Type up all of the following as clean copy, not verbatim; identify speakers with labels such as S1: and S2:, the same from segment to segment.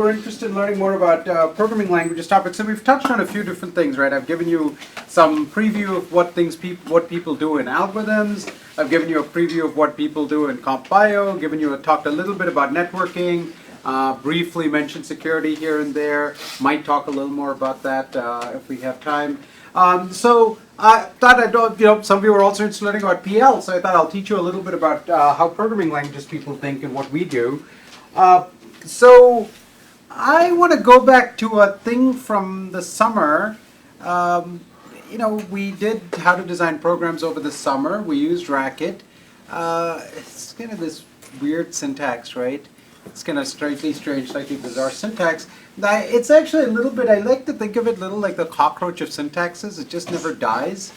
S1: We're interested in learning more about programming languages topics, and we've touched on a few different things, right? I've given you some preview of what people do in algorithms. I've given you a preview of what people do in comp bio. Talked a little bit about networking. Briefly mentioned security here and there. Might talk a little more about that if we have time. So I thought some of you were also interested in learning about PL, so I thought I'll teach you a little bit about how programming languages people think and what we do. So I want to go back to a thing from the summer. We did how to design programs over the summer. We used Racket. It's kind of this weird syntax, right? It's kind of slightly strange, slightly bizarre syntax. It's actually a little bit, I like to think of it a little like the cockroach of syntaxes. It just never dies.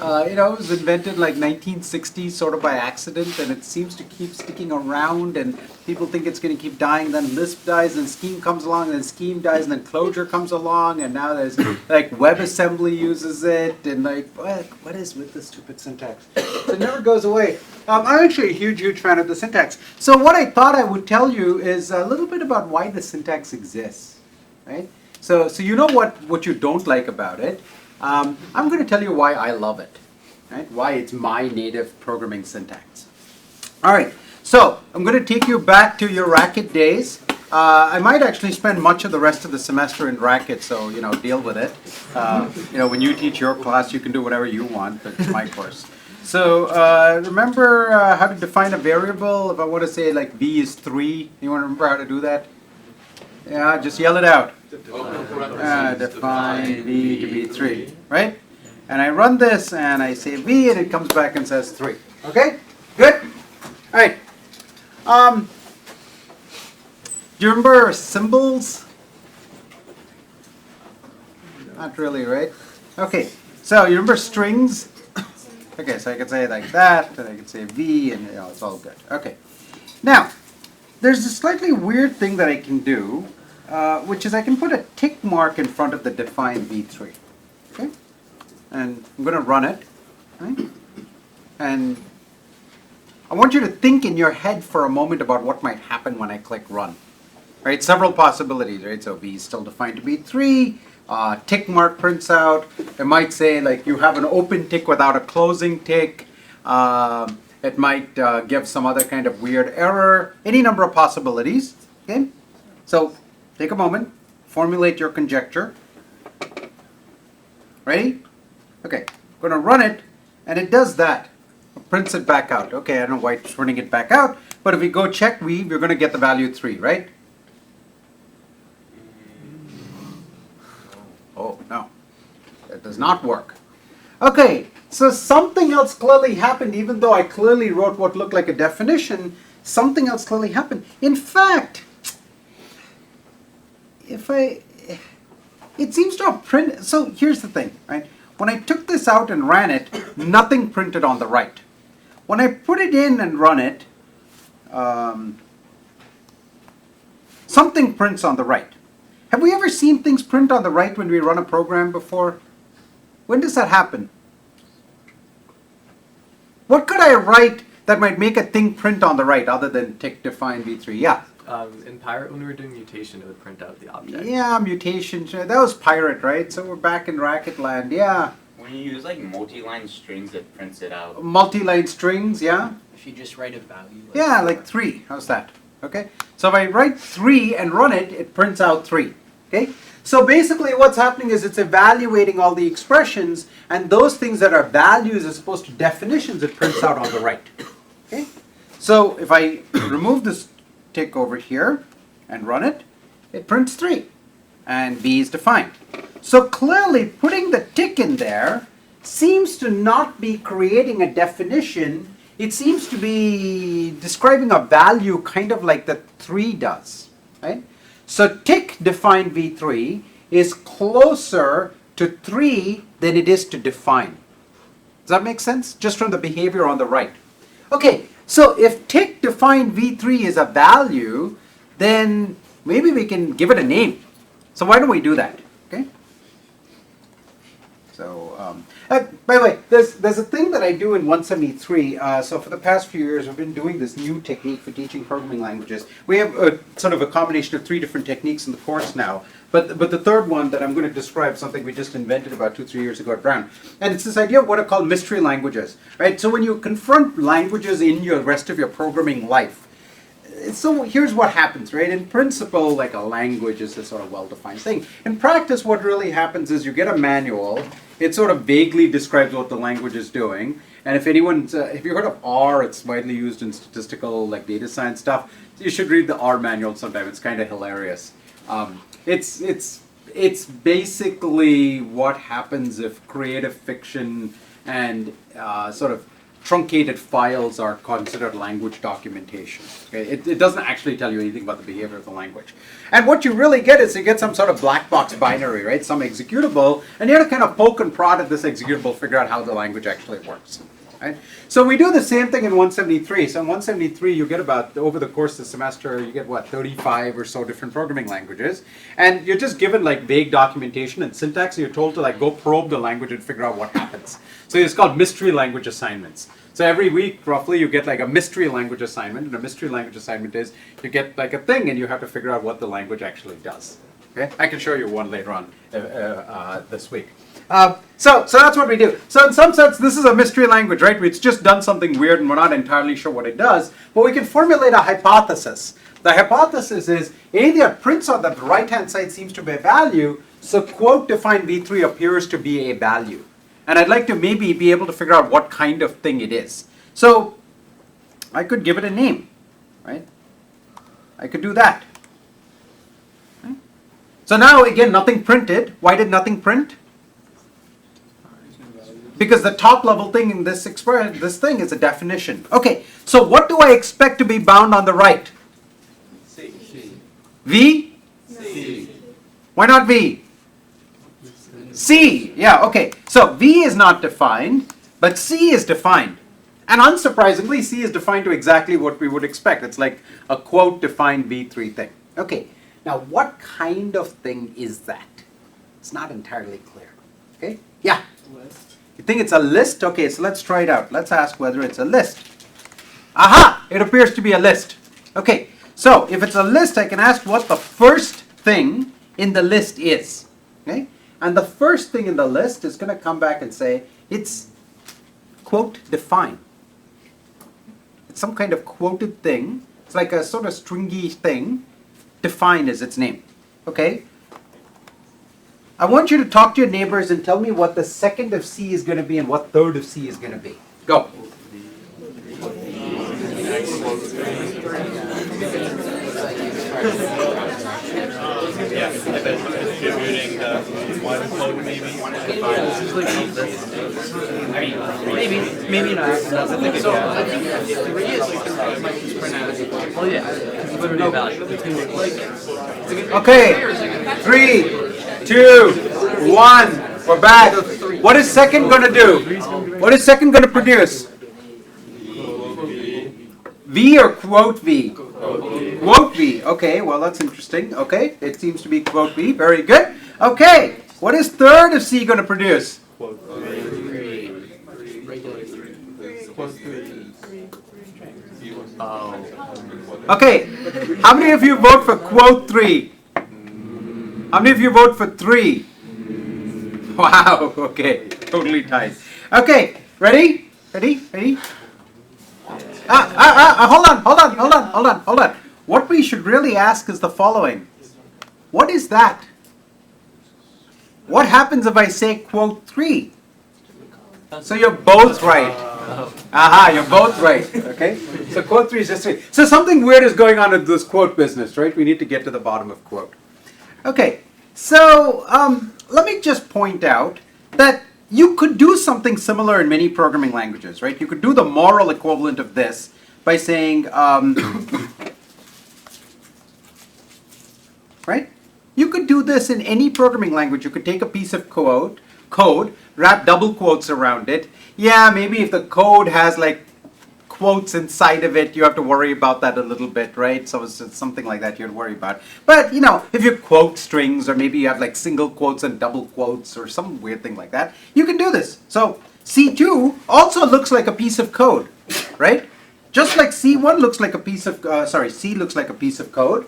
S1: It was invented like 1960 sort of by accident, and it seems to keep sticking around, and people think it's going to keep dying. Then Lisp dies, and Scheme comes along, and then Scheme dies, and then Clojure comes along, and now there's like WebAssembly uses it, and like, what is with this stupid syntax? So it never goes away. I'm actually a huge fan of the syntax. So what I thought I would tell you is a little bit about why the syntax exists, right? So you know what you don't like about it. I'm going to tell you why I love it, right? Why it's my native programming syntax. All right, so I'm going to take you back to your Racket days. I might actually spend much of the rest of the semester in Racket, so deal with it. When you teach your class, you can do whatever you want, but it's my course. So remember how to define a variable. If I want to say like v is 3, you want to remember how to do that? Yeah, just yell it out. Define v to be 3, right? And I run this and I say v and it comes back and says 3. Okay, good? All right. Do you remember symbols? Not really, right? Okay, so you remember strings? Okay, so I can say it like that, and I can say v, and it's all good. Okay. Now, there's a slightly weird thing that I can do, which is I can put a tick mark in front of the define v3. Okay? And I'm going to run it. Right? And I want you to think in your head for a moment about what might happen when I click run. Right? Several possibilities, right? So v is still defined to be 3. Tick mark prints out. It might say like you have an open tick without a closing tick. It might give some other kind of weird error. Any number of possibilities. Okay, so take a moment, formulate your conjecture. Ready? Okay, I'm going to run it, and it does that. It prints it back out. Okay, I don't know why it's running it back out, but if we go check v, we're going to get the value 3, right? Oh, no, that does not work. Okay, so something else clearly happened, even though I clearly wrote what looked like a definition, something else clearly happened. In fact, it seems to have printed, so here's the thing, right? When I took this out and ran it, nothing printed on the right. When I put it in and run it, something prints on the right. Have we ever seen things print on the right when we run a program before? When does that happen? What could I write that might make a thing print on the right other than tick define v3? Yeah?
S2: In Pirate, when we were doing mutation, it would print out the object.
S1: Yeah, mutation. That was Pirate, right? So we're back in Racket land, yeah.
S3: When you use like multi-line strings, it prints it out.
S1: Multi-line strings, yeah?
S4: If you just write a value.
S1: Yeah, like 3. How's that? Okay, so if I write 3 and run it, it prints out 3. Okay, so basically what's happening is it's evaluating all the expressions, and those things that are values as opposed to definitions, it prints out on the right. Okay, so if I remove this tick over here and run it, it prints 3, and v is defined. So clearly putting the tick in there seems to not be creating a definition. It seems to be describing a value kind of like the 3 does, right? So tick define v3 is closer to 3 than it is to define. Does that make sense? Just from the behavior on the right. Okay, so if tick define v3 is a value, then maybe we can give it a name. So why don't we do that? Okay. So By the way, there's a thing that I do in 173. So for the past few years, we've been doing this new technique for teaching programming languages. We have sort of a combination of 3 different techniques in the course now. But the third one that I'm going to describe, something we just invented about 2-3 years ago at Brown, and it's this idea of what are called mystery languages, right? So when you confront languages in your rest of your programming life, so here's what happens, right? In principle, like a language is a sort of well-defined thing. In practice, what really happens is you get a manual. It sort of vaguely describes what the language is doing. And if anyone's, if you heard of R, it's widely used in statistical, like data science stuff. You should read the R manual sometime. It's kind of hilarious. It's basically what happens if creative fiction and sort of truncated files are considered language documentation. Okay? It doesn't actually tell you anything about the behavior of the language. And what you really get is you get some sort of black box binary, right? Some executable, and you have to kind of poke and prod at this executable, figure out how the language actually works. Right? So we do the same thing in 173. So in 173, you get about, over the course of the semester, you get what, 35 or so different programming languages. And you're just given like vague documentation and syntax, and you're told to like go probe the language and figure out what happens. So it's called mystery language assignments. So every week, roughly, you get like a mystery language assignment. And a mystery language assignment is you get like a thing and you have to figure out what the language actually does. Okay? I can show you one later on this week. So that's what we do. So in some sense, this is a mystery language, right? It's just done something weird and we're not entirely sure what it does. But we can formulate a hypothesis. The hypothesis is anything that prints on the right-hand side seems to be a value. So quote define v3 appears to be a value. And I'd like to maybe be able to figure out what kind of thing it is. So I could give it a name, right? I could do that. Okay. So now again, nothing printed. Why did nothing print? Because the top level thing in this thing is a definition. Okay, so what do I expect to be bound on the right?
S2: C.
S1: V?
S2: C.
S1: Why not V? C, yeah, okay. So V is not defined, but C is defined. And unsurprisingly, C is defined to exactly what we would expect. It's like a quote defined V3 thing. Okay, now what kind of thing is that? It's not entirely clear. Okay, yeah?
S2: List.
S1: You think it's a list? Okay, so let's try it out. Let's ask whether it's a list. Aha! It appears to be a list. Okay, so if it's a list, I can ask what the first thing in the list is. Okay? And the first thing in the list is going to come back and say, it's, quote, define. It's some kind of quoted thing. It's like a sort of stringy thing. Define is its name. Okay? I want you to talk to your neighbors and tell me what the second of C is going to be and what third of C is going to be. Go.
S4: Yeah, I bet distributing the one code maybe.
S2: Maybe not. So I think 3 is like just print out. Well, yeah, it's literally a value.
S1: Okay, 3, 2, 1. We're back. What is second going to do? What is second going to produce? V or quote V? Quote V. Okay, well that's interesting. Okay, it seems to be quote V. Very good. Okay, what is third of C going to produce? Okay, how many of you vote for quote 3? How many of you vote for 3? Wow, okay, totally tied. Okay, ready? Ready? Hold on. What we should really ask is the following. What is that? What happens if I say quote 3? So you're both right. Aha, you're both right. Okay? So quote 3 is just 3. So something weird is going on with this quote business, right? We need to get to the bottom of quote. Okay, so let me just point out that you could do something similar in many programming languages, right? You could do the moral equivalent of this by saying, right? You could do this in any programming language. You could take a piece of code, wrap double quotes around it. Yeah, maybe if the code has like quotes inside of it, you have to worry about that a little bit, right? So it's something like that you'd worry about. But, you know, if you quote strings or maybe you have like single quotes and double quotes or some weird thing like that, you can do this. So C2 also looks like a piece of code, right? Just like C1 looks like a piece of, C looks like a piece of code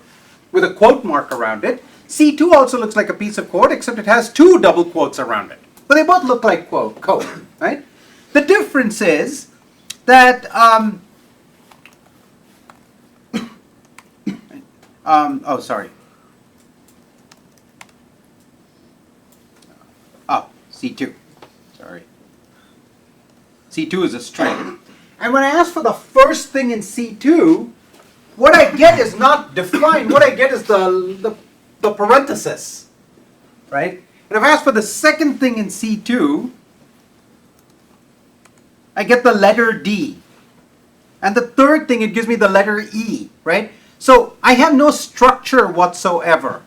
S1: with a quote mark around it. C2 also looks like a piece of code, except it has two double quotes around it. But they both look like code, right? The difference is that, oh, sorry. Oh, C2, sorry. C2 is a string. And when I ask for the first thing in C2, what I get is not defined. What I get is the parenthesis, right? And if I ask for the second thing in C2, I get the letter D. And the third thing, it gives me the letter E, right? So I have no structure whatsoever,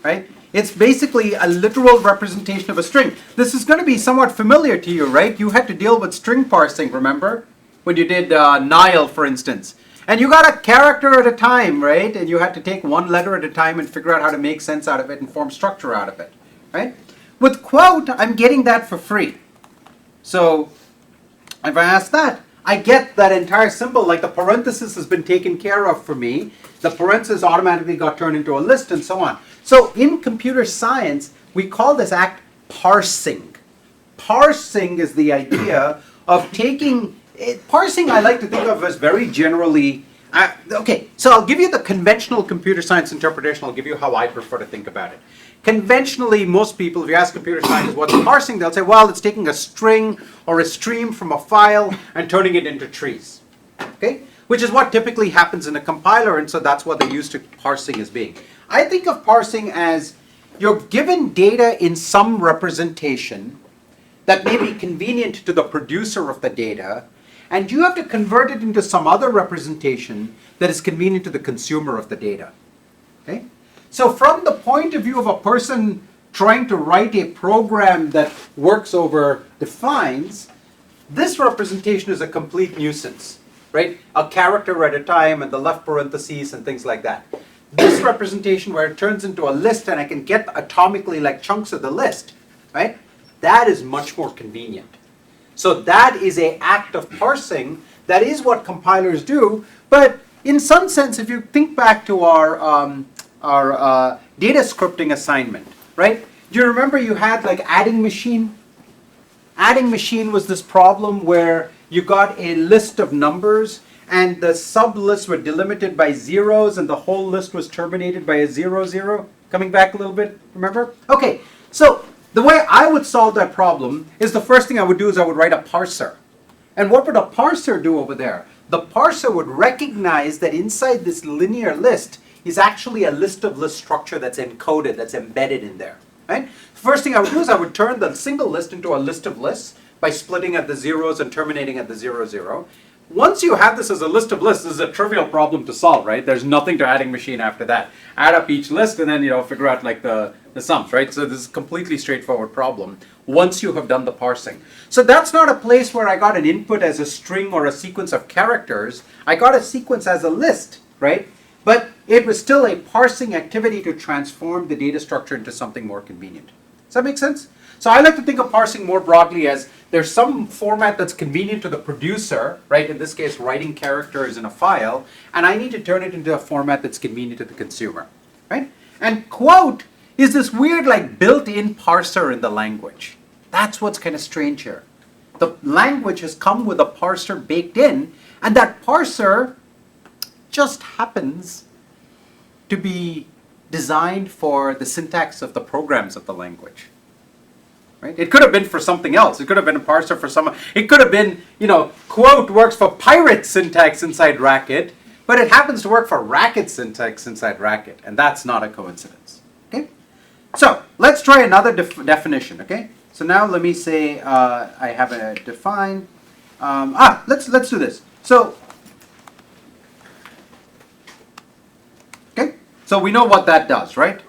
S1: right? It's basically a literal representation of a string. This is going to be somewhat familiar to you, right? You had to deal with string parsing, remember? When you did Nile, for instance. And you got a character at a time, right? And you had to take one letter at a time and figure out how to make sense out of it and form structure out of it, right? With quote, I'm getting that for free. So if I ask that, I get that entire symbol, like the parenthesis has been taken care of for me. The parenthesis automatically got turned into a list and so on. So in computer science, we call this act parsing. Parsing is the idea of taking, parsing I like to think of as very generally, okay, so I'll give you the conventional computer science interpretation. I'll give you how I prefer to think about it. Conventionally, most people, if you ask computer scientists what's parsing, they'll say, well, it's taking a string or a stream from a file and turning it into trees, okay? Which is what typically happens in a compiler, and so that's what they're used to parsing as being. I think of parsing as you're given data in some representation that may be convenient to the producer of the data, and you have to convert it into some other representation that is convenient to the consumer of the data, okay? So from the point of view of a person trying to write a program that works over defines, this representation is a complete nuisance, right? A character at a time and the left parentheses and things like that. This representation where it turns into a list and I can get atomically like chunks of the list, right? That is much more convenient. So that is an act of parsing. That is what compilers do. But in some sense, if you think back to our data scripting assignment, right? Do you remember you had like adding machine? Adding machine was this problem where you got a list of numbers and the sub-lists were delimited by zeros and the whole list was terminated by a 0, 0. Coming back a little bit, remember? Okay, so the way I would solve that problem is the first thing I would do is I would write a parser. And what would a parser do over there? The parser would recognize that inside this linear list is actually a list of list structure that's encoded, that's embedded in there, right? First thing I would do is I would turn the single list into a list of lists by splitting at the zeros and terminating at the 0, 0. Once you have this as a list of lists, this is a trivial problem to solve, right? There's nothing to adding machine after that. Add up each list and then, figure out like the sums, right? So this is a completely straightforward problem once you have done the parsing. So that's not a place where I got an input as a string or a sequence of characters. I got a sequence as a list, right? But it was still a parsing activity to transform the data structure into something more convenient. Does that make sense? So I like to think of parsing more broadly as there's some format that's convenient to the producer, right? In this case, writing characters in a file, and I need to turn it into a format that's convenient to the consumer, right? And quote is this weird like built-in parser in the language. That's what's kind of strange here. The language has come with a parser baked in, and that parser just happens to be designed for the syntax of the programs of the language. Right? It could have been for something else. It could have been a parser for someone. It could have been, quote works for pirate syntax inside Racket, but it happens to work for Racket syntax inside Racket, and that's not a coincidence. Okay? So let's try another definition. Okay? So now let me say I have a define. Let's do this. So so we know what that does, right?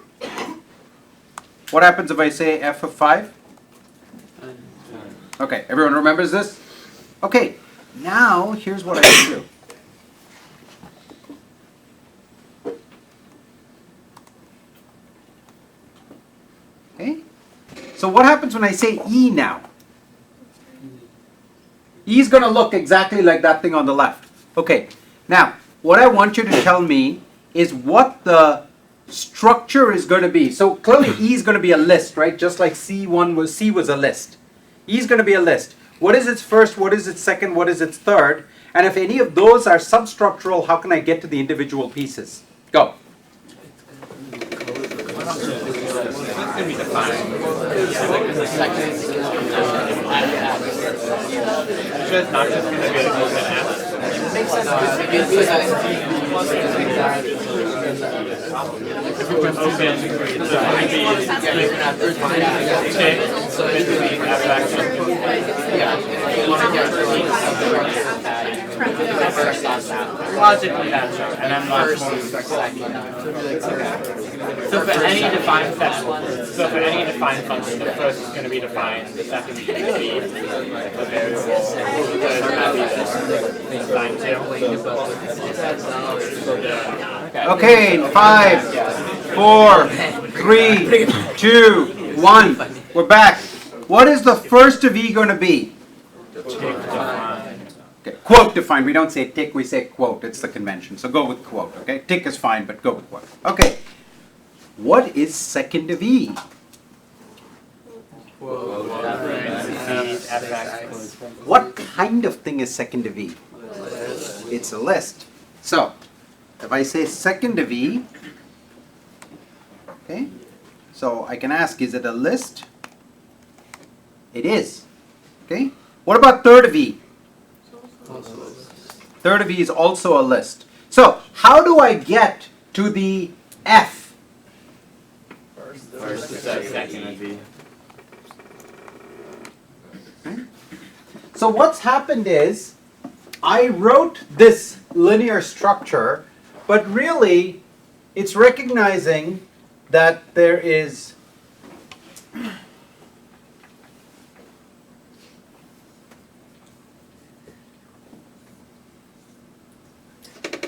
S1: What happens if I say f of 5? Okay, everyone remembers this? Okay, now here's what I can do. Okay, so what happens when I say E now? E is going to look exactly like that thing on the left. Okay, now what I want you to tell me is what the structure is going to be. So clearly E is going to be a list, right? Just like C was a list. E is going to be a list. What is its first, what is its second, what is its third? And if any of those are substructural, how can I get to the individual pieces? Go.
S4: It's gonna be defined. It's just not just gonna be like an app. If it was open, so it would be logically that's true, and then much more. So for any defined function, the first is going to be defined, the second is going to be the variable, the third is going to be defined too.
S1: Okay, 5, 4, 3, 2, 1. We're back. What is the first of E going to be? Okay, quote defined. We don't say tick, we say quote. It's the convention. So go with quote, okay? Tick is fine, but go with quote. Okay. What is second of E? What kind of thing is second of E? It's a list. So, if I say second of E, okay, so I can ask, is it a list? It is. Okay. What about third of E? Third of E is also a list. So, how do I get to the F?
S4: First, second of E.
S1: Okay. So what's happened is, I wrote this linear structure, but really, it's recognizing that there is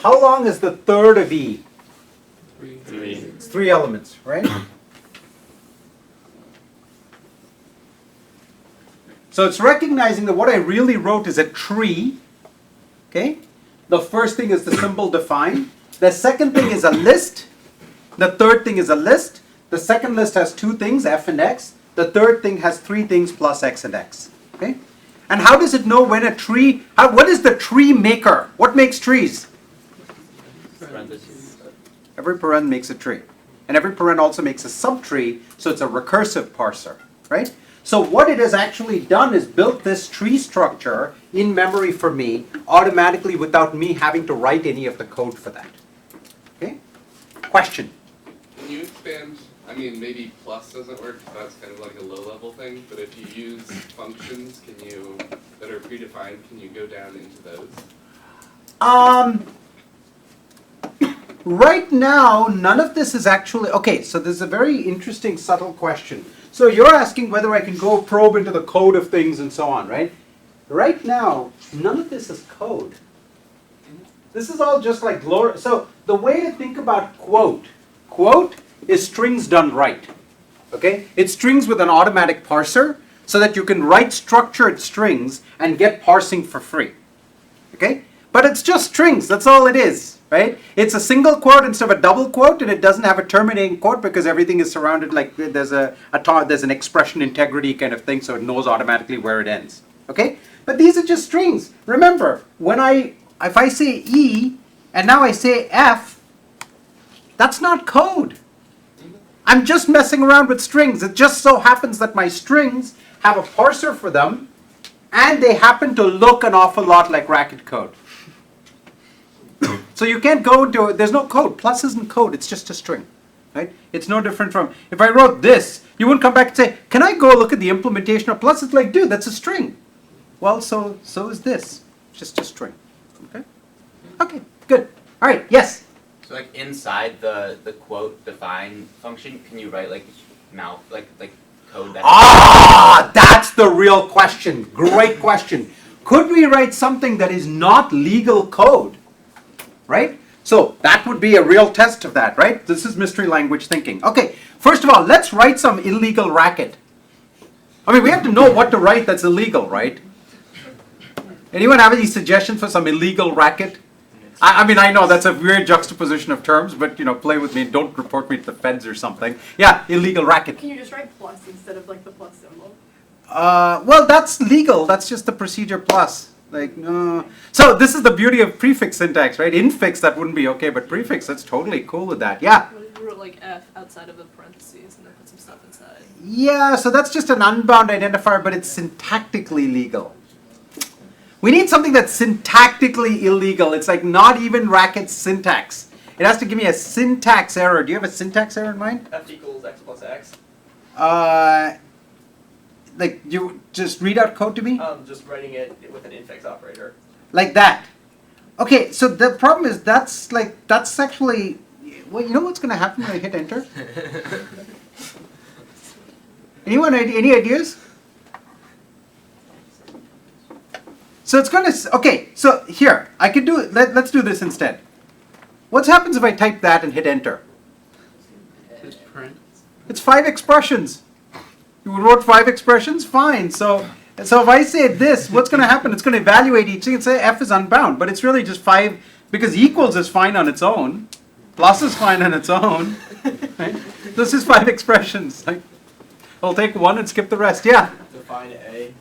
S1: how long is the third of E?
S4: 3.
S1: It's 3 elements, right? So it's recognizing that what I really wrote is a tree. Okay? The first thing is the symbol define. The second thing is a list. The third thing is a list. The second list has 2 things, F and X. The third thing has 3 things plus X and X. Okay? And how does it know when a tree, what is the tree maker? What makes trees? Every paren makes a tree. And every paren also makes a subtree, so it's a recursive parser, right? So what it has actually done is built this tree structure in memory for me automatically without me having to write any of the code for that. Okay? Question?
S5: Can you expand, I mean, maybe plus doesn't work, that's kind of like a low-level thing, but if you use functions, that are predefined, can you go down into those?
S1: Right now, none of this is actually, okay, so there's a very interesting, subtle question. So you're asking whether I can go probe into the code of things and so on, right? Right now, none of this is code. This is all just like glory. So the way to think about quote is strings done right. Okay? It's strings with an automatic parser so that you can write structured strings and get parsing for free. Okay? But it's just strings, that's all it is, right? It's a single quote instead of a double quote, and it doesn't have a terminating quote because everything is surrounded like there's an expression integrity kind of thing, so it knows automatically where it ends. Okay? But these are just strings. Remember, if I say E and now I say F, that's not code. I'm just messing around with strings. It just so happens that my strings have a parser for them, and they happen to look an awful lot like racket code. So you can't go into, there's no code. Plus isn't code, it's just a string. Right? It's no different from, if I wrote this, you wouldn't come back and say, can I go look at the implementation of plus? It's like, dude, that's a string. Well, so is this. Just a string. Okay? Okay, good. All right, yes?
S3: So like inside the quote define function, can you write like code that
S1: That's the real question. Great question. Could we write something that is not legal code? Right? So that would be a real test of that, right? This is mystery language thinking. Okay, first of all, let's write some illegal racket. I mean, we have to know what to write that's illegal, right? Anyone have any suggestions for some illegal racket? I mean, I know that's a weird juxtaposition of terms, but play with me. Don't report me to the feds or something. Yeah, illegal racket.
S6: Can you just write plus instead of like the plus symbol?
S1: Well, that's legal. That's just the procedure plus. Like, no. So this is the beauty of prefix syntax, right? Infix, that wouldn't be okay, but prefix, that's totally cool with that. Yeah.
S6: What if you wrote like F outside of the parentheses and then put some stuff inside?
S1: Yeah, so that's just an unbound identifier, but it's syntactically legal. We need something that's syntactically illegal. It's like not even racket syntax. It has to give me a syntax error. Do you have a syntax error in mind?
S4: F equals x plus x.
S1: Like you just read out code to me?
S4: Just writing it with an infix operator.
S1: Like that. Okay, so the problem is that's actually, well, you know what's going to happen when I hit enter? Anyone, any ideas? So it's going to, okay, so here, I could do it, let's do this instead. What happens if I type that and hit enter?
S2: Just print.
S1: It's 5 expressions. You wrote 5 expressions? Fine. So if I say this, what's going to happen? It's going to evaluate each thing and say F is unbound, but it's really just 5, because equals is fine on its own, plus is fine on its own, right? This is 5 expressions. Like, I'll take one and skip the rest. Yeah?
S4: Define A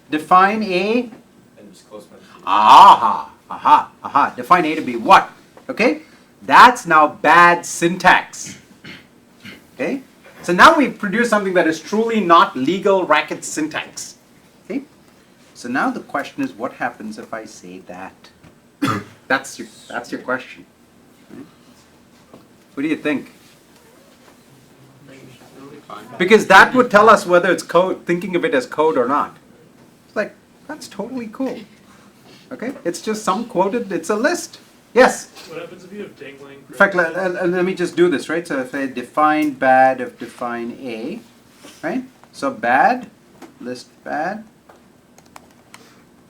S1: Define A.
S4: and just close parentheses.
S1: Aha. Define A to be what? Okay? That's now bad syntax. Okay? So now we've produced something that is truly not legal racket syntax. Okay? So now the question is, what happens if I say that? That's your question. Right? What do you think?
S2: It'll be fine.
S1: Because that would tell us whether it's code, thinking of it as code or not. It's like, that's totally cool. Okay? It's just some quoted, it's a list. Yes?
S7: What happens if you have dangling?
S1: In fact, let me just do this, right? So if I define bad of define A, right? So bad, list bad.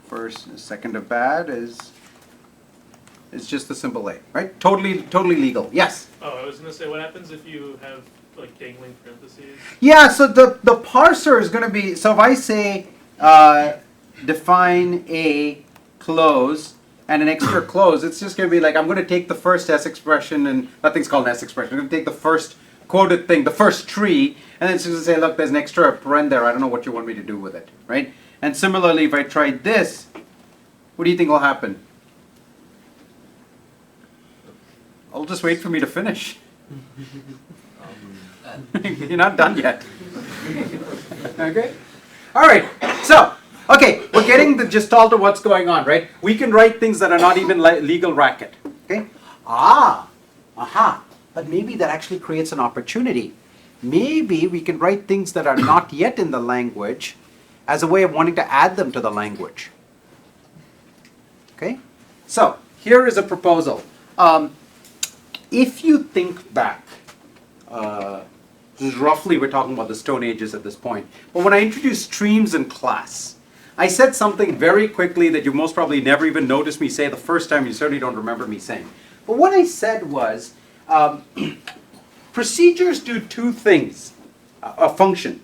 S1: First, second of bad is just the simple A, right? Totally legal. Yes?
S7: Oh, I was gonna say, what happens if you have like dangling parentheses?
S1: Yeah, so the parser is going to be, so if I say define A, close, and an extra close, it's just going to be like, I'm going to take the first S expression, and nothing's called an S expression. I'm going to take the first quoted thing, the first tree, and then it's just going to say, look, there's an extra paren there. I don't know what you want me to do with it, right? And similarly, if I tried this, what do you think will happen? I'll just wait for me to finish. You're not done yet. Okay? All right. So, okay, we're getting the gestalt of what's going on, right? We can write things that are not even legal racket. Okay? But maybe that actually creates an opportunity. Maybe we can write things that are not yet in the language as a way of wanting to add them to the language. Okay? So, here is a proposal. If you think back, this is roughly, we're talking about the Stone Ages at this point, but when I introduced streams in class, I said something very quickly that you most probably never even noticed me say the first time. You certainly don't remember me saying. But what I said was, procedures do two things, a function.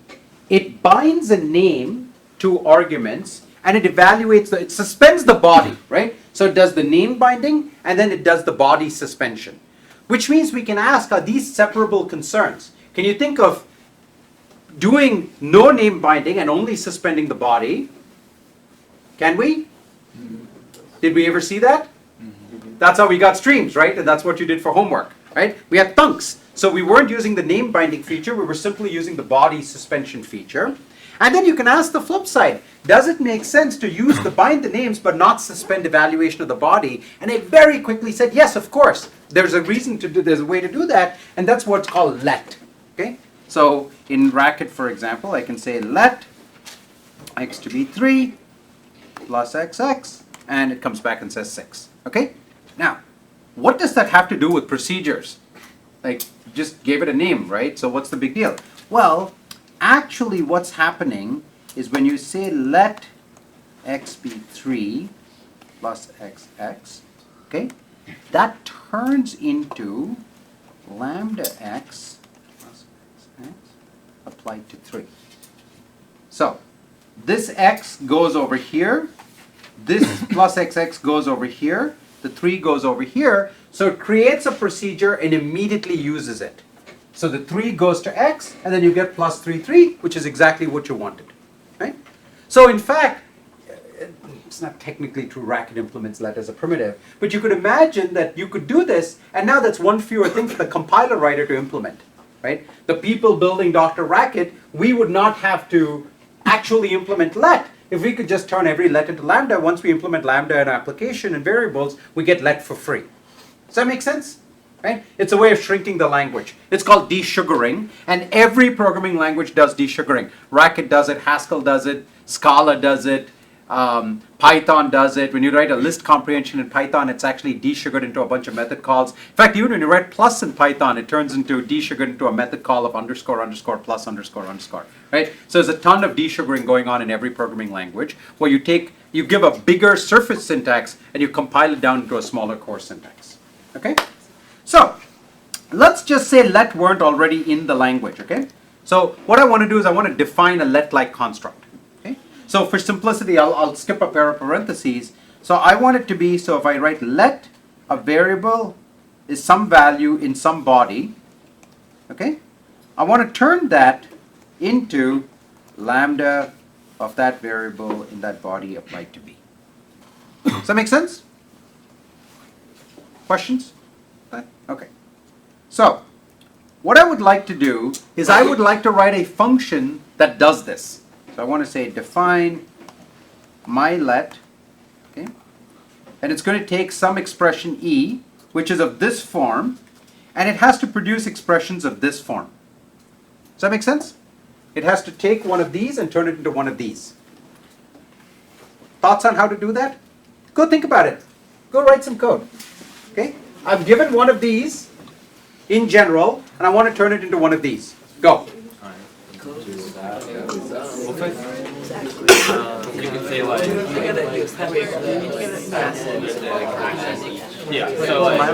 S1: It binds a name to arguments, and it evaluates, it suspends the body, right? So it does the name binding, and then it does the body suspension. Which means we can ask, are these separable concerns? Can you think of doing no name binding and only suspending the body? Can we? Did we ever see that? That's how we got streams, right? And that's what you did for homework, right? We had thunks. So we weren't using the name binding feature, we were simply using the body suspension feature. And then you can ask the flip side, does it make sense to use the bind the names but not suspend evaluation of the body? And I very quickly said, yes, of course. There's a reason to do, there's a way to do that, and that's what's called let. Okay? So in racket, for example, I can say let x to be 3 plus xx, and it comes back and says 6. Okay? Now, what does that have to do with procedures? Like, just gave it a name, right? So what's the big deal? Well, actually what's happening is when you say let x be 3 plus xx, okay, that turns into lambda x plus xx applied to 3. So this x goes over here, this plus XX goes over here, the 3 goes over here, so it creates a procedure and immediately uses it. So the 3 goes to X, and then you get plus 3, 3, which is exactly what you wanted, right? So in fact, it's not technically true Racket implements let as a primitive, but you could imagine that you could do this, and now that's one fewer thing for the compiler writer to implement, right? The people building Dr. Racket, we would not have to actually implement let. If we could just turn every let into lambda, once we implement lambda in application and variables, we get let for free. Does that make sense? Right? It's a way of shrinking the language. It's called desugaring, and every programming language does desugaring. Racket does it, Haskell does it, Scala does it, Python does it. When you write a list comprehension in Python, it's actually desugared into a bunch of method calls. In fact, even when you write plus in Python, it turns into desugared into a method call of underscore, underscore, plus, underscore, underscore. Right? So there's a ton of desugaring going on in every programming language, where you give a bigger surface syntax and you compile it down into a smaller core syntax. Okay? So let's just say let weren't already in the language. Okay? So what I want to do is I want to define a let-like construct. So for simplicity, I'll skip a pair of parentheses. So I want it to be, so if I write let a variable is some value in some body, okay? I want to turn that into lambda of that variable in that body applied to B. Does that make sense? Questions? Okay. So what I would like to do is I would like to write a function that does this. So I want to say define my let, okay? And it's going to take some expression E, which is of this form, and it has to produce expressions of this form. Does that make sense? It has to take one of these and turn it into one of these. Thoughts on how to do that? Go think about it. Go write some code. Okay? I've given one of these in general, and I want to turn it into one of these. Go.
S4: You can say like, yeah, so like, how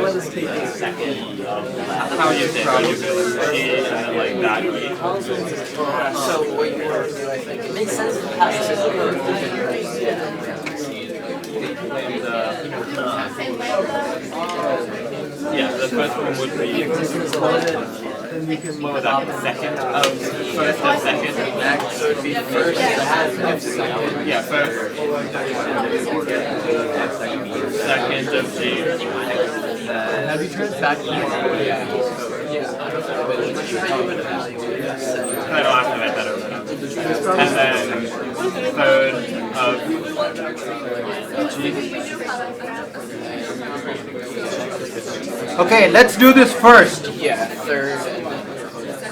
S4: you say how you feel and then like that.
S2: So what you want to do, I think, it makes sense to have
S4: yeah, the first one would be what was that, the second of first and second?
S2: so it'd be first and second.
S4: Yeah, first. Second of G.
S2: Have you tried back?
S4: I don't have to make that over. And then third of G.
S1: Okay, let's do this first.
S2: Yeah, third.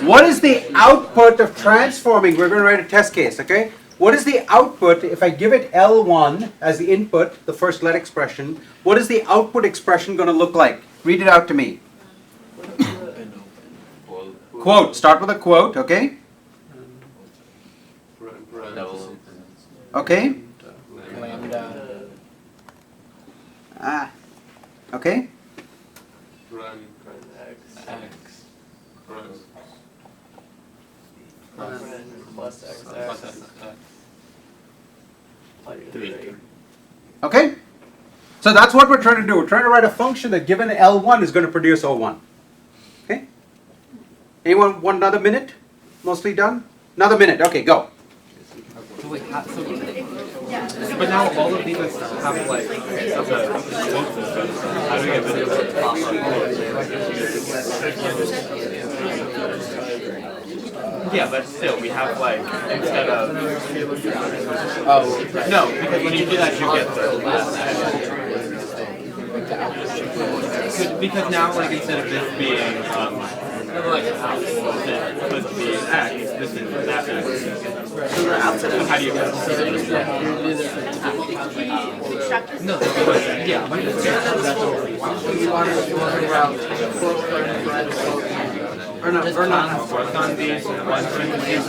S1: What is the output of transforming? We're going to write a test case, okay? What is the output if I give it L1 as the input, the first let expression? What is the output expression going to look like? Read it out to me. Quote. Start with a quote, okay? Okay?
S2: Lambda.
S1: Ah. Okay?
S5: Run
S2: X.
S5: run.
S2: Plus X.
S1: Okay? So that's what we're trying to do. We're trying to write a function that given L1 is going to produce O1. Okay? Anyone want another minute? Mostly done? Another minute. Okay, go.
S2: So wait, but now all of these have like quotes and stuff. How do we get rid of it?
S4: Yeah, but still, we have like, instead of...
S2: Oh,
S4: No, because when you do that, you get the... Because now, like, instead of this being, like, this supposed to be X, this is that. So how do you get it?
S2: no, yeah. You want to route or not
S4: Work on these, one parentheses.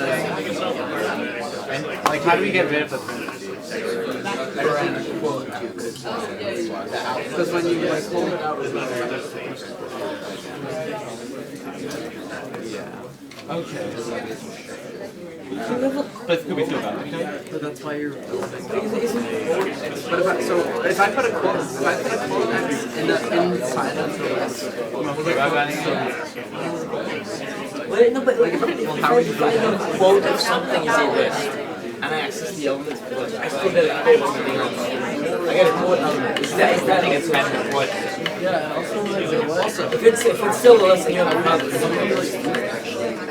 S4: Like, how do we get rid of the parentheses?
S2: because when you like pull it out.
S4: Yeah.
S2: Okay. But could we still validate it?
S8: But that's why you're. But if I put a quote, inside of the list.
S9: Wait, no, but like if I know a quote of something is a list, and I access the elements below, I still get a quote of something else. I get a quote element. Is that thing it's kind of what?
S8: Yeah, and also
S9: If it's still a list, then you have a problem.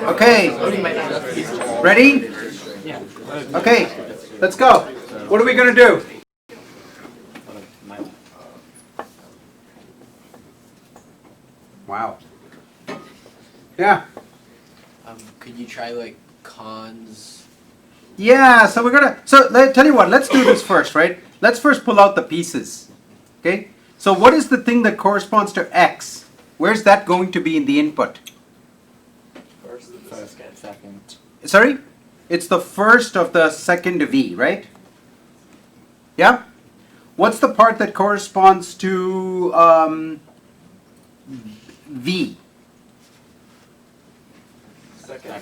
S1: Okay, ready? Okay, let's go. What are we going to do? Wow. Yeah.
S8: could you try like cons?
S1: Yeah, so we're gonna, so tell you what, let's do this first, right? Let's first pull out the pieces, okay? So what is the thing that corresponds to X? Where's that going to be in the input?
S2: First and second.
S1: Sorry? It's the first of the second V, right? Yeah? What's the part that corresponds to V?
S2: Second.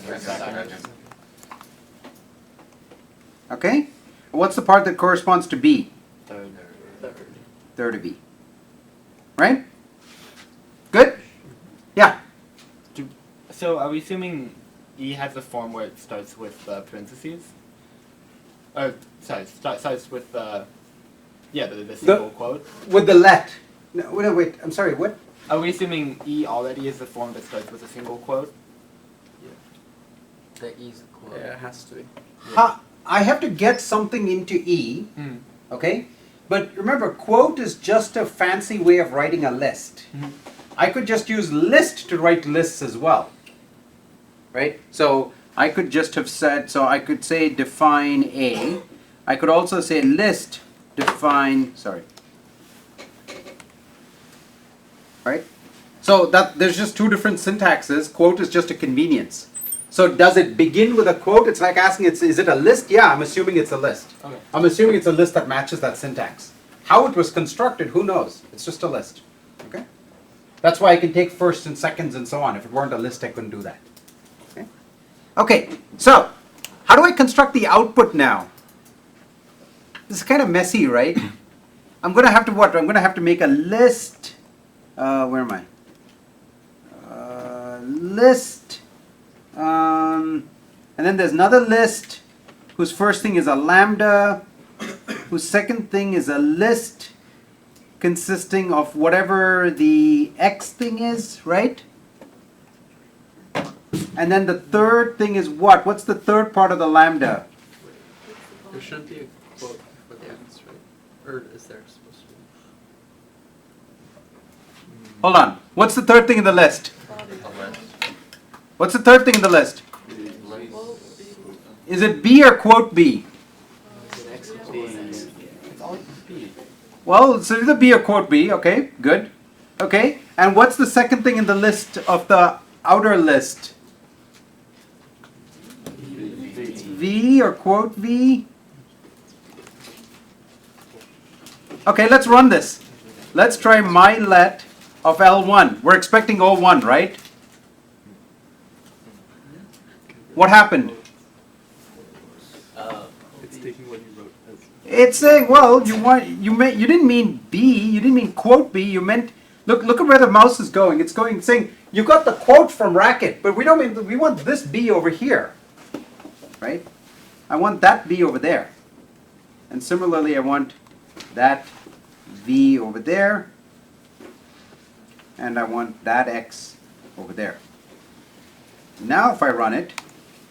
S1: Okay? What's the part that corresponds to B?
S2: Third.
S1: Third of V. Right? Good? Yeah.
S2: So are we assuming E has a form where it starts with parentheses? Or, sorry, starts with the single quote?
S1: With the let. No, wait, I'm sorry, what?
S2: Are we assuming E already is the form that starts with a single quote?
S8: The E's a quote.
S7: Yeah, it has to be.
S1: I have to get something into E,
S2: Mm.
S1: okay? But remember, quote is just a fancy way of writing a list.
S2: Mhm.
S1: I could just use list to write lists as well, right? So I could just have said, so I could say define A. I could also say list define, sorry. Right? So that there's just two different syntaxes. Quote is just a convenience. So does it begin with a quote? It's like asking, is it a list? Yeah, I'm assuming it's a list.
S2: Okay.
S1: I'm assuming it's a list that matches that syntax. How it was constructed, who knows? It's just a list. Okay? That's why I can take firsts and seconds and so on. If it weren't a list, I couldn't do that. Okay? Okay, so how do I construct the output now? This is kind of messy, right? I'm going to have to what? I'm going to have to make a list. Where am I? List. And then there's another list whose first thing is a lambda, whose second thing is a list consisting of whatever the X thing is, right? And then the third thing is what? What's the third part of the lambda?
S8: There shouldn't be a quote for the X, right? Or is there supposed to be?
S1: Hold on. What's the third thing in the list? What's the third thing in the list? Is it B or quote B?
S2: It's always B.
S1: Well, it's either B or quote B. Okay, good. Okay, and what's the second thing in the list of the outer list? V or quote V? Okay, let's run this. Let's try my let of L1. We're expecting O1, right? What happened?
S7: It's taking what you wrote as.
S1: It's saying, well, you didn't mean B, you didn't mean quote B, you meant, look at where the mouse is going. It's going, saying, you got the quote from Racket, but we want this B over here, right? I want that B over there. And similarly, I want that V over there, and I want that X over there. Now if I run it,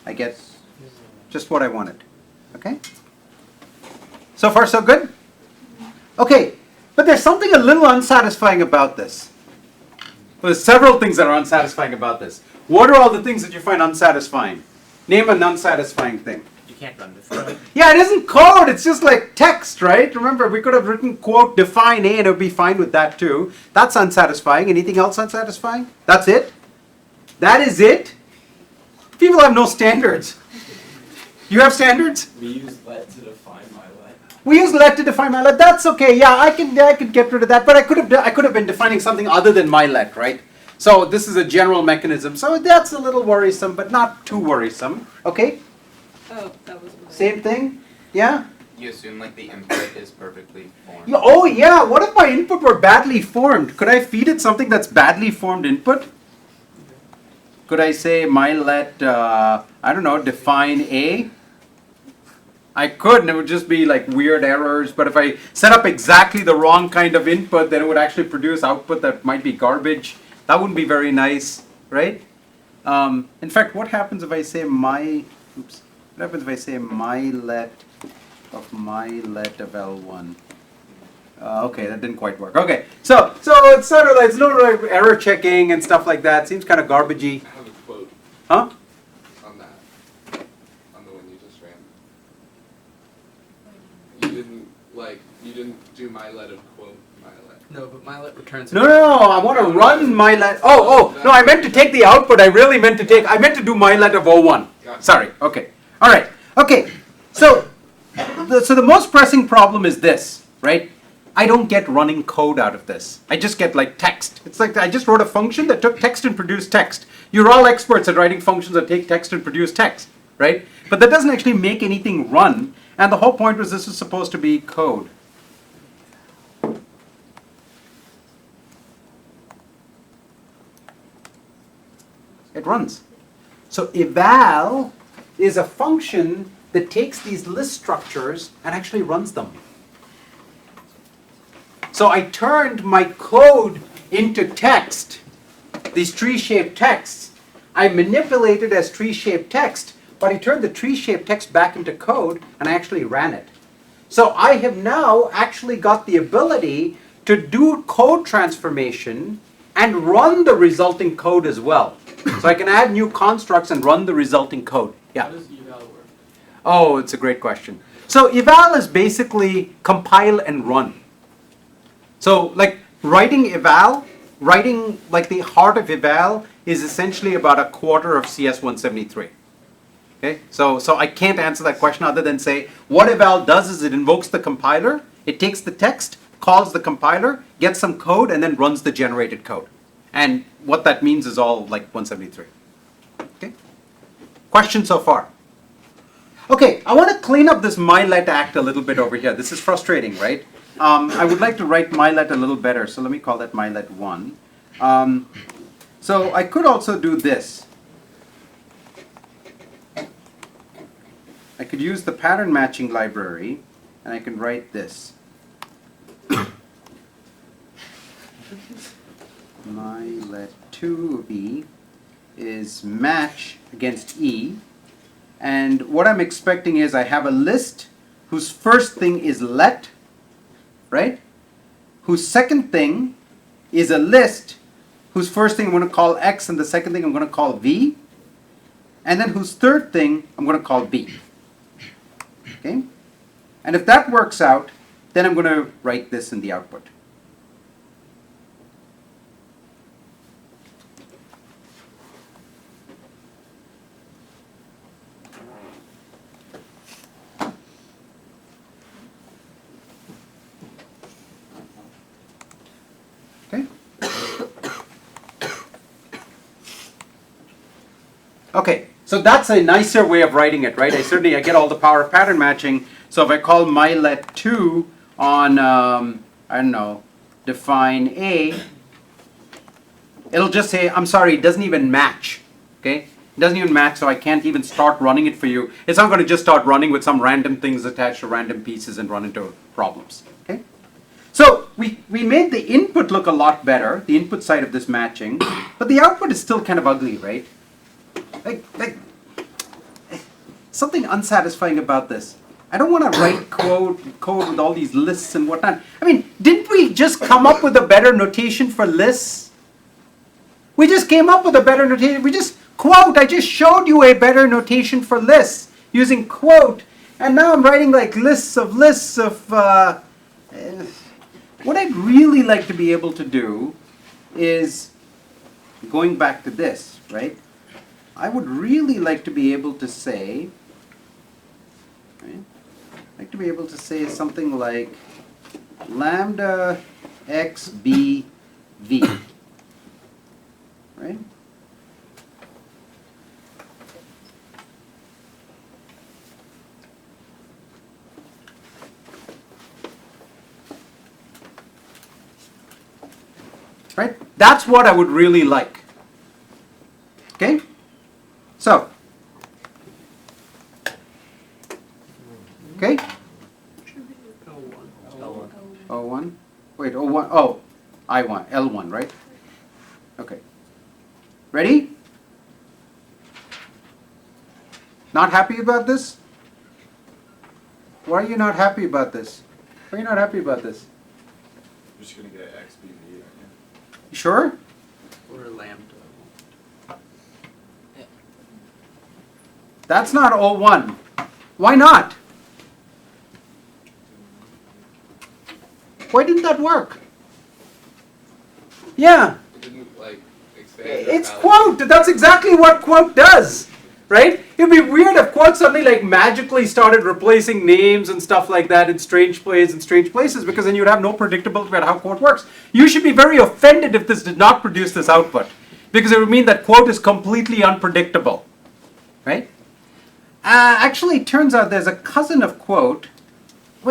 S1: I get just what I wanted, okay? So far, so good? Okay, but there's something a little unsatisfying about this. Well, there's several things that are unsatisfying about this. What are all the things that you find unsatisfying? Name an unsatisfying thing.
S2: You can't run this code.
S1: Yeah, it isn't code, it's just like text, right? Remember, we could have written quote define A and it would be fine with that too. That's unsatisfying. Anything else unsatisfying? That's it? That is it? People have no standards. You have standards?
S10: We use let to define my let.
S1: We use let to define my let. That's okay. Yeah, I could get rid of that. But I could have been defining something other than my let, right? So this is a general mechanism. So that's a little worrisome, but not too worrisome. Okay.
S6: Oh, that was.
S1: Same thing? Yeah?
S3: You assume like the input is perfectly formed.
S1: Yeah, oh yeah, what if my input were badly formed? Could I feed it something that's badly formed input? Could I say let, I don't know, define A? I could, and it would just be like weird errors, but if I set up exactly the wrong kind of input, then it would actually produce output that might be garbage. That wouldn't be very nice, right? In fact, what happens if I say oops, what happens if I say let of L1? Okay, that didn't quite work. Okay, so it's sort of like, it's no like error checking and stuff like that. Seems kind of garbagey.
S5: I have a quote
S1: Huh?
S5: on that, on the one you just ran. You didn't do mylet of quote mylet.
S8: No, but mylet returns.
S1: No, I want to run mylet. Oh, no, I meant to take the output. I meant to do mylet of O1.
S5: Gotcha.
S1: Sorry, okay. All right, okay. So the most pressing problem is this, right? I don't get running code out of this. I just get like text. It's like I just wrote a function that took text and produced text. You're all experts at writing functions that take text and produce text, right? But that doesn't actually make anything run. And the whole point was this was supposed to be code. It runs. So eval is a function that takes these list structures and actually runs them. So I turned my code into text, these tree-shaped texts. I manipulated as tree-shaped text, but I turned the tree-shaped text back into code and I actually ran it. So I have now actually got the ability to do code transformation and run the resulting code as well. So I can add new constructs and run the resulting code. Yeah?
S10: How does eval work?
S1: Oh, it's a great question. So eval is basically compile and run. So like writing like the heart of eval is essentially about a quarter of CS173. Okay, so I can't answer that question other than say what eval does is it invokes the compiler, it takes the text, calls the compiler, gets some code, and then runs the generated code. And what that means is all like 173. Okay, question so far? Okay, I want to clean up this mylet act a little bit over here. This is frustrating, right? I would like to write mylet a little better, so let me call that mylet 1. So I could also do this. I could use the pattern matching library, and I can write this. Mylet 2 of E is match against E. And what I'm expecting is I have a list whose first thing is let, right? Whose second thing is a list whose first thing I'm going to call X and the second thing I'm going to call V. And then whose third thing I'm going to call B. Okay? And if that works out, then I'm going to write this in the output. Okay? Okay, so that's a nicer way of writing it, right? I get all the power of pattern matching. So if I call mylet2 on, I don't know, define A, it'll just say, I'm sorry, it doesn't even match, okay? It doesn't even match, so I can't even start running it for you. It's not going to just start running with some random things attached to random pieces and run into problems, okay? So we made the input look a lot better, the input side of this matching, but the output is still kind of ugly, right? Like something unsatisfying about this. I don't want to write code with all these lists and whatnot. I mean, didn't we just come up with a better notation for lists? We just came up with a better notation. We just quote. I just showed you a better notation for lists using quote, and now I'm writing like lists of. What I'd really like to be able to do is going back to this, right? I would really like to be able to say, right? I'd like to be able to say something like lambda x b v, right? That's what I would really like. Okay? So, okay? O1. Wait, O1. Oh, I1, L1, right? Okay. Ready? Not happy about this? Why are you not happy about this? Why are you not happy about this?
S10: You're just gonna get XBV, aren't you?
S1: You sure?
S8: Or lambda.
S1: That's not O1. Why not? Why didn't that work? Yeah,
S5: It didn't like expand.
S1: it's
S5: or
S1: quote. That's exactly what quote does, right? It'd be weird if quote suddenly like magically started replacing names and stuff like that in strange ways and strange places, because then you'd have no predictability about how quote works. You should be very offended if this did not produce this output, because it would mean that quote is completely unpredictable, right? Actually, it turns out there's a cousin of quote,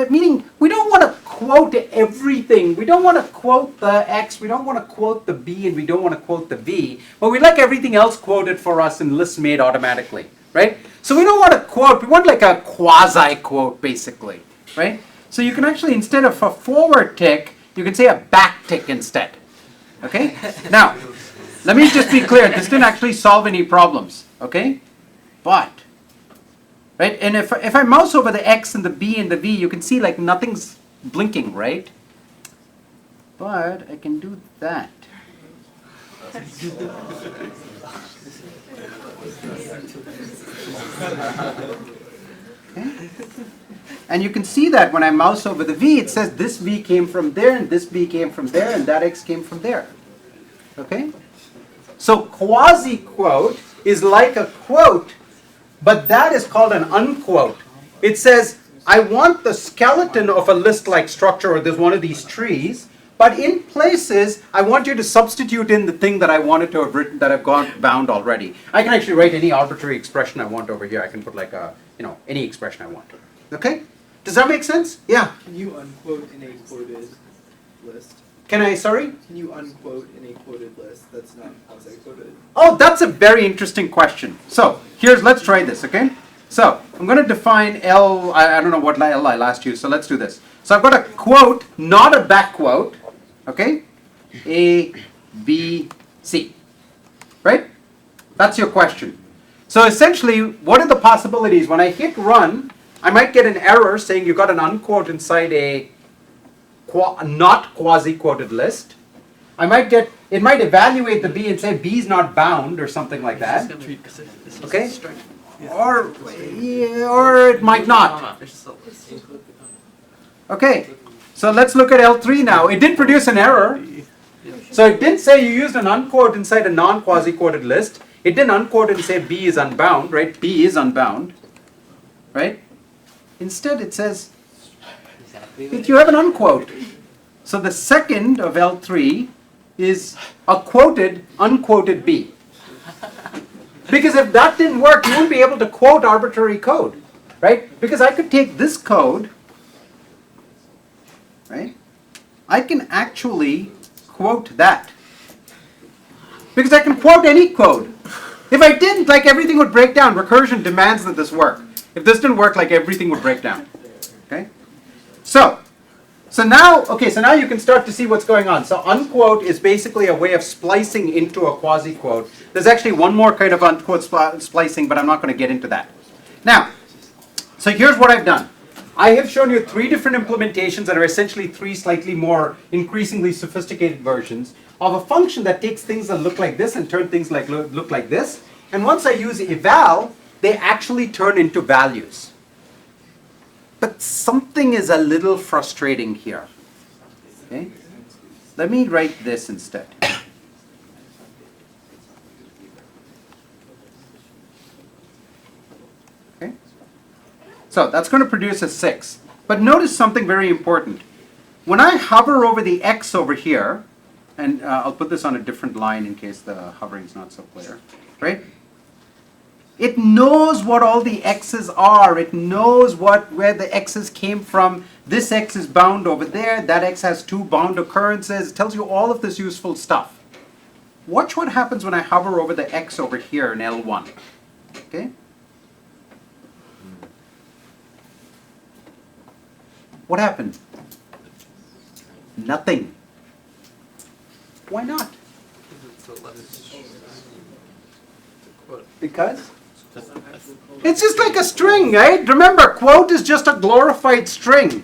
S1: meaning we don't want to quote everything. We don't want to quote the X, we don't want to quote the B, and we don't want to quote the V, but we like everything else quoted for us in lists made automatically, right? So we don't want to quote, we want like a quasi-quote basically, right? So you can actually, instead of a forward tick, you can say a back tick instead, okay? Now, let me just be clear, this didn't actually solve any problems, okay? But, right, and if I mouse over the X and the B and the V, you can see like nothing's blinking, right? But I can do that. Okay. And you can see that when I mouse over the V, it says this V came from there, and this V came from there, and that X came from there. Okay? So quasi-quote is like a quote, but that is called an unquote. It says, I want the skeleton of a list-like structure, or there's one of these trees, but in places, I want you to substitute in the thing that I wanted to have written, that I've got bound already. I can actually write any arbitrary expression I want over here. I can put like a, any expression I want. Okay? Does that make sense? Yeah.
S11: Can you unquote in a quoted list?
S1: Can I, sorry?
S11: Can you unquote in a quoted list that's not quasi-quoted?
S1: Oh, that's a very interesting question. So, let's try this, okay? So, I'm going to define L, I don't know what L I last used, so let's do this. So I've got a quote, not a back quote, okay? A, B, C, right? That's your question. So essentially, what are the possibilities? When I hit run, I might get an error saying you got an unquote inside a not quasi-quoted list. I might get, it might evaluate the B and say B is not bound or something like that. Okay? Or it might not. Okay, so let's look at L3 now. It did produce an error. So it didn't say you used an unquote inside a non-quasi-quoted list. It didn't unquote and say B is unbound, right? B is unbound, right? Instead it says that you have an unquote. So the second of L3 is a quoted, unquoted B. Because if that didn't work, you wouldn't be able to quote arbitrary code, right? Because I could take this code, right? I can actually quote that. Because I can quote any code. If I didn't, like, everything would break down. Recursion demands that this work. If this didn't work, like, everything would break down. Okay? So now you can start to see what's going on. So unquote is basically a way of splicing into a quasi-quote. There's actually one more kind of unquote splicing, but I'm not going to get into that. Now, so here's what I've done. I have shown you 3 different implementations that are essentially 3 slightly more increasingly sophisticated versions of a function that takes things that look like this and turn things like look like this. And once I use eval, they actually turn into values. But something is a little frustrating here. Okay? Let me write this instead. Okay? So that's going to produce a 6. But notice something very important. When I hover over the X over here, and I'll put this on a different line in case the hovering is not so clear, right? It knows what all the X's are. It knows where the X's came from. This X is bound over there. That X has 2 bound occurrences. It tells you all of this useful stuff. Watch what happens when I hover over the X over here in L1. Okay? What happened? Nothing. Why not? Because? It's just like a string, right? Remember, quote is just a glorified string.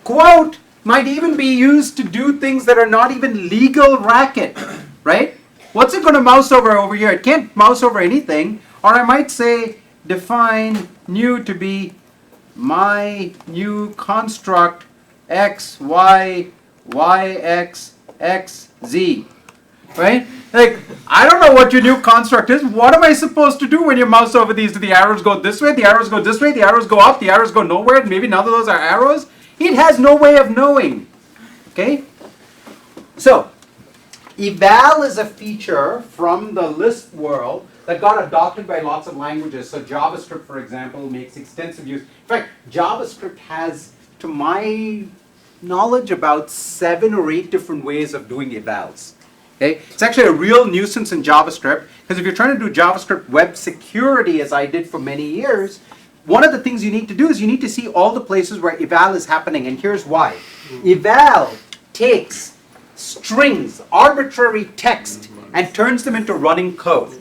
S1: Quote might even be used to do things that are not even legal racket, right? What's it going to mouse over here? It can't mouse over anything. Or I might say, define new to be my new construct x, y, y, x, x, z. Right? Like, I don't know what your new construct is. What am I supposed to do when you mouse over these? Do the arrows go this way? The arrows go this way? The arrows go up? The arrows go nowhere? Maybe none of those are arrows? It has no way of knowing. Okay? So, eval is a feature from the Lisp world that got adopted by lots of languages. So JavaScript, for example, makes extensive use. In fact, JavaScript has, to my knowledge, about 7 or 8 different ways of doing evals. Okay? It's actually a real nuisance in JavaScript, because if you're trying to do JavaScript web security, as I did for many years, one of the things you need to do is you need to see all the places where eval is happening, and here's why. Eval takes strings, arbitrary text, and turns them into running code.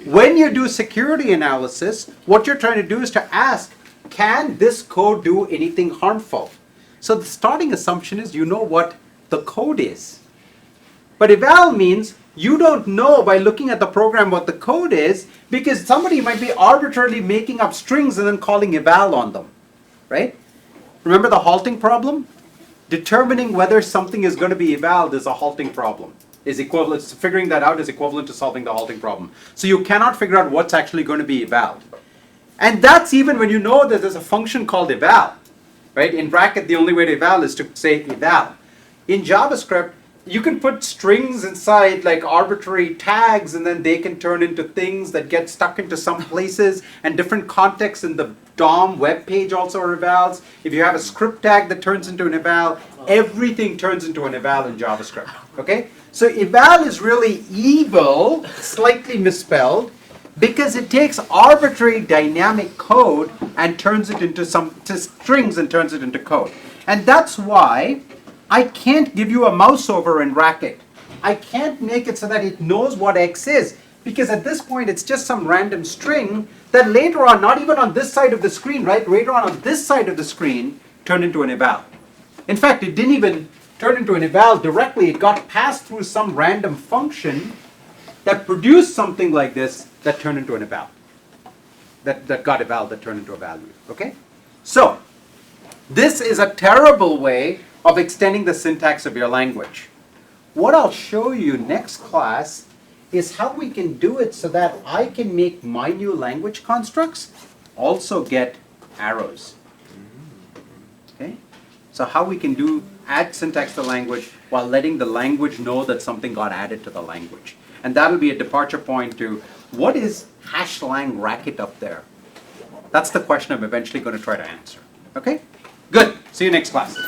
S1: When you do security analysis, what you're trying to do is to ask, can this code do anything harmful? So the starting assumption is you know what the code is. But eval means you don't know by looking at the program what the code is, because somebody might be arbitrarily making up strings and then calling eval on them, right? Remember the halting problem? Determining whether something is going to be evaled is a halting problem. Is equivalent, figuring that out is equivalent to solving the halting problem. So you cannot figure out what's actually going to be evaled. And that's even when you know that there's a function called eval, right? In bracket, the only way to eval is to say eval. In JavaScript, you can put strings inside like arbitrary tags, and then they can turn into things that get stuck into some places, and different contexts in the DOM web page also are evals. If you have a script tag that turns into an eval, everything turns into an eval in JavaScript. Okay? So eval is really evil, slightly misspelled, because it takes arbitrary dynamic code and turns it into strings and turns it into code. And that's why I can't give you a mouse over in Racket. I can't make it so that it knows what X is, because at this point it's just some random string that later on, not even on this side of the screen, right? Later on this side of the screen, turned into an eval. In fact, it didn't even turn into an eval directly. It got passed through some random function that produced something like this that turned into an eval. That got eval that turned into a value. Okay? So, this is a terrible way of extending the syntax of your language. What I'll show you next class is how we can do it so that I can make my new language constructs also get arrows. Okay? So how we can add syntax to the language while letting the language know that something got added to the language. And that'll be a departure point to what is #lang racket up there? That's the question I'm eventually going to try to answer. Okay? Good. See you next class.